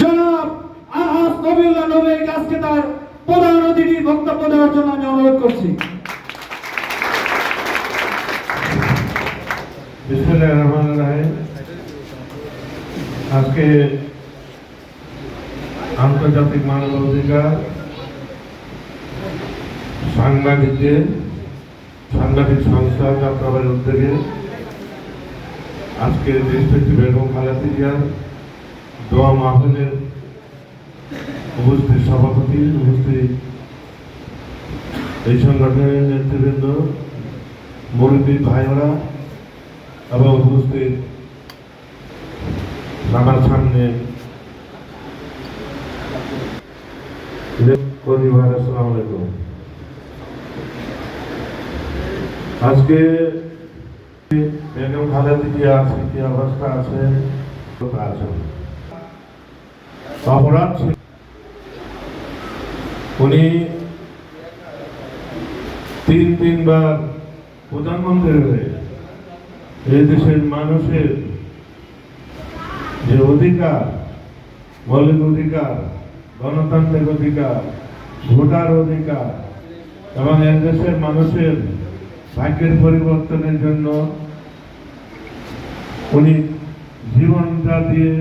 জনাব আহাজ নবীউল্লাহ নবীর কাছে তার প্রধান অতিথি বক্তব্য দেওয়ার জন্য আমি অনুরোধ করছি। বিসমিল্লাহির রহমানির রহিম। আজকে আন্তর্জাতিক মানবাধিকার সাংবাদিক সংস্থা যাত্রাবাড়ির উদ্যোগে আজকে দেশনেত্রী বেগম খালেদা জিয়ার দোয়া মাহফিলের উপস্থিত সভাপতি, উপস্থিত এই সংগঠনের নেতৃবৃন্দ, মুরব্বী ভাইরা এবং উপস্থিত আমার সামনে আসসালামু আলাইকুম। আজকে বেগম খালেদা জিয়া আজকে কি অবস্থা আছে অপরাধ ছিল। উনি তিনবার প্রধানমন্ত্রী হয়ে এই দেশের মানুষের যে অধিকার, মৌলিক অধিকার, গণতান্ত্রিক অধিকার, ভোটার অধিকার এবং এই দেশের মানুষের ভাগ্যের পরিবর্তনের জন্য উনি জীবনটা দিয়ে,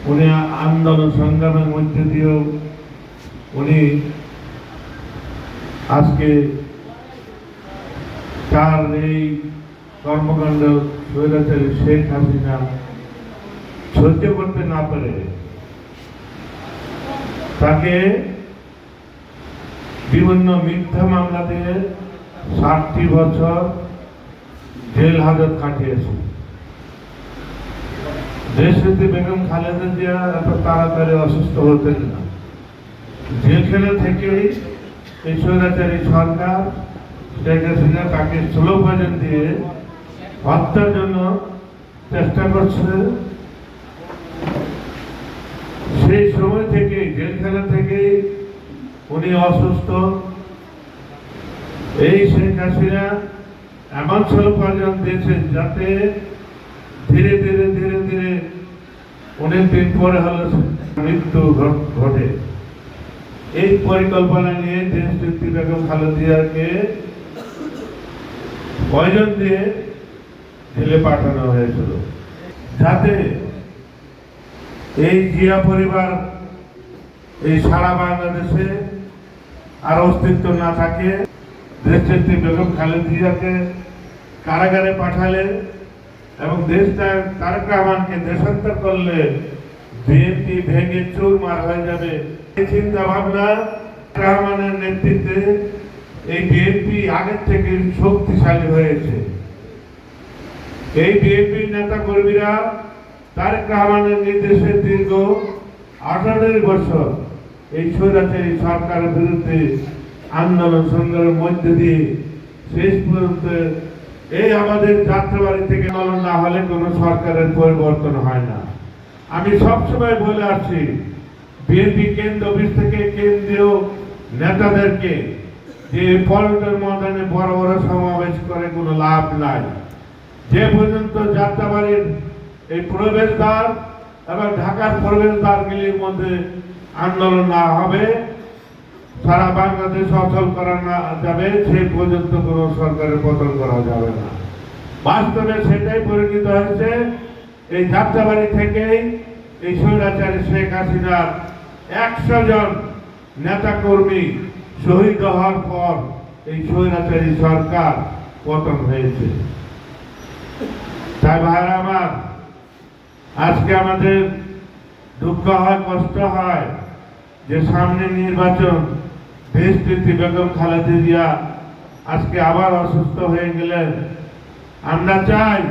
উনি আন্দোলন সংগ্রামের মধ্যে দিয়েও উনি আজকে তার এই কর্মকাণ্ড স্বৈরাচারী শেখ হাসিনা সহ্য করতে না পারে তাকে বিভিন্ন মিথ্যা মামলা দিয়ে 60 বছর জেল হাজত কাটিয়েছে। দেশনেত্রী বেগম খালেদা জিয়া এত তাড়াতাড়ি অসুস্থ হতেন না। জেলখানা থেকেই এই স্বৈরাচারী সরকার শেখ হাসিনা তাকে স্লো পয়জন দিয়ে হত্যার জন্য চেষ্টা করছে। সেই সময় থেকে জেলখানা থেকে উনি অসুস্থ। এই শেখ হাসিনা এমন স্লো পয়জন দিয়েছে যাতে ধীরে ধীরে ধীরে ধীরে অনেকদিন পরে হলো মৃত্যু ঘটে। এই পরিকল্পনা নিয়ে দেশনেত্রী বেগম খালেদা জিয়াকে পয়জন দিয়ে জেলে পাঠানো হয়েছিল যাতে এই জিয়া পরিবার এই সারা বাংলাদেশে আর অস্তিত্ব না থাকে। দেশনেত্রী বেগম খালেদা জিয়াকে কারাগারে পাঠালে এবং তারেক রহমানকে দেশান্তর করলে বিএনপি ভেঙে চুরমার হয়ে যাবে। এই চিন্তা ভাবনা রহমানের নেতৃত্বে এই বিএনপি আগের থেকে শক্তিশালী হয়েছে। এই বিএনপির নেতা কর্মীরা তারেক রহমানের নির্দেশে দীর্ঘ 18 বছর এই স্বৈরাচারী সরকারের বিরুদ্ধে আন্দোলন সংগ্রামের মধ্যে দিয়ে শেষ পর্যন্ত এই আমাদের যাত্রাবাড়ি থেকে আন্দোলন না হলে কোনো সরকারের পরিবর্তন হয় না। আমি সবসময় বলে আসছি, বিএনপি কেন্দ্র অফিস থেকে কেন্দ্রীয় নেতাদেরকে যে পল্টন ময়দানে বড় বড় সমাবেশ করে কোনো লাভ নাই। যে পর্যন্ত যাত্রাবাড়ির এই প্রবেশদ্বার এবং ঢাকার প্রবেশদ্বারগুলির মধ্যে আন্দোলন না হবে, সারা বাংলাদেশ অচল করা না যাবে, সেই পর্যন্ত কোনো সরকারের পতন করা যাবে না। বাস্তবে সেটাই পরিণত হয়েছে। এই যাত্রাবাড়ি থেকেই এই স্বৈরাচারী শেখ হাসিনার 100 জন নেতা কর্মী শহীদ হওয়ার পর এই স্বৈরাচারী সরকার পতন হয়েছে। তাই ভাইরা আমার, আজকে আমাদের দুঃখ হয়, কষ্ট হয় যে সামনে নির্বাচন, দেশনেত্রী বেগম খালেদা জিয়া আজকে আবার অসুস্থ হয়ে গেলেন। আমরা চাই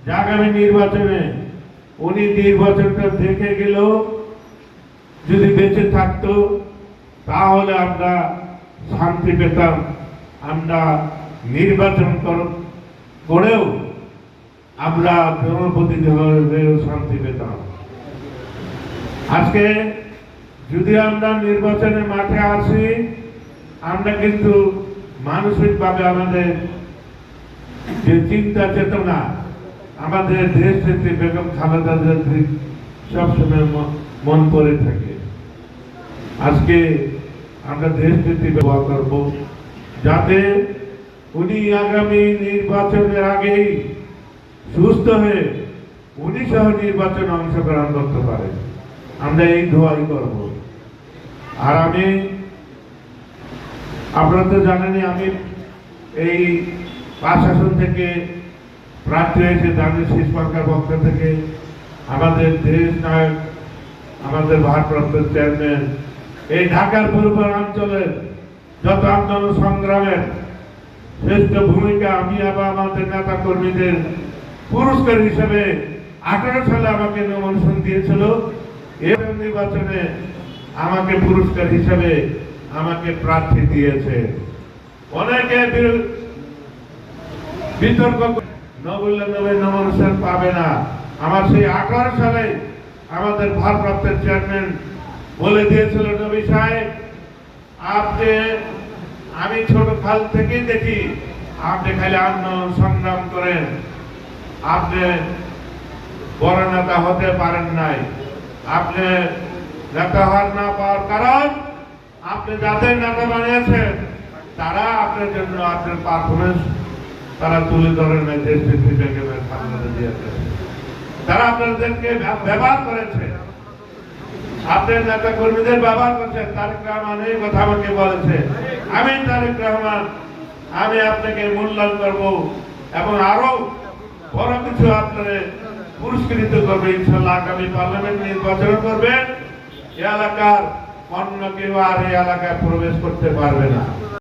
যে আগামী নির্বাচনে উনি নির্বাচনটা দেখে গেলেও যদি বেঁচে থাকতো তাহলে আমরা শান্তি পেতাম। আমরা নির্বাচন করেও আমরা জনপ্রতিনিধি হয়েও শান্তি পেতাম। আজকে যদি আমরা নির্বাচনের মাঠে আসি, আমরা কিন্তু মানসিকভাবে আমাদের যে চিন্তা চেতনা, আমাদের দেশনেত্রী বেগম খালেদা জিয়ার সবসময় মন পড়ে থাকে। আজকে আমরা দেশ নীতি ব্যবহার করব যাতে উনি আগামী নির্বাচনের আগেই সুস্থ হয়ে উনি সহ নির্বাচনে অংশগ্রহণ করতে পারেন। আমরা এই দোয়াই করব। আর আমি, আপনারা তো জানেনই, আমি এই 5 আসন থেকে প্রার্থী হয়েছে জাতীয় শীষ সরকার পক্ষ থেকে। আমাদের দেশ নায়ক, আমাদের ভারপ্রাপ্ত চেয়ারম্যান এই ঢাকার পূর্বাঞ্চলের যত আন্দোলন সংগ্রামের শ্রেষ্ঠ ভূমিকা আমি আবার আমাদের নেতা কর্মীদের পুরস্কার হিসেবে 18 সালে আমাকে নমিনেশন দিয়েছিল। এই নির্বাচনে আমাকে পুরস্কার হিসেবে আমাকে প্রার্থী দিয়েছে। অনেকে বিতর্ক নমিনেশন পাবে না। আমার সেই 18 সালে আমাদের ভারপ্রাপ্ত চেয়ারম্যান বলে দিয়েছিল, নবী সাহেব আপনি, আমি ছোট কাল থেকেই দেখি আপনি খালি আন্দোলন সংগ্রাম করেন, আপনি বড় নেতা হতে পারেন নাই। আপনি নেতা হওয়ার না পাওয়ার কারণ আপনি যাদের নেতা বানিয়েছেন তারা আপনার জন্য আপনার পারফরমেন্স তারা তুলে ধরেন নাই, দেশ নেতৃত্বকে সামনে দিয়েছে। তারা আপনাদেরকে ব্যবহার করেছে, আপনার নেতা কর্মীদের ব্যবহার করছে। তারেক রহমান এই কথা আমাকে বলেছে, আমি তারেক রহমান, আমি আপনাকে মূল্যায়ন করব এবং আরো বড় কিছু আপনাদের পুরস্কৃত করবে ইনশাল্লাহ। আগামী পার্লামেন্ট নির্বাচন করবেন, এই এলাকার অন্য কেউ আর এই এলাকায় প্রবেশ করতে পারবে না।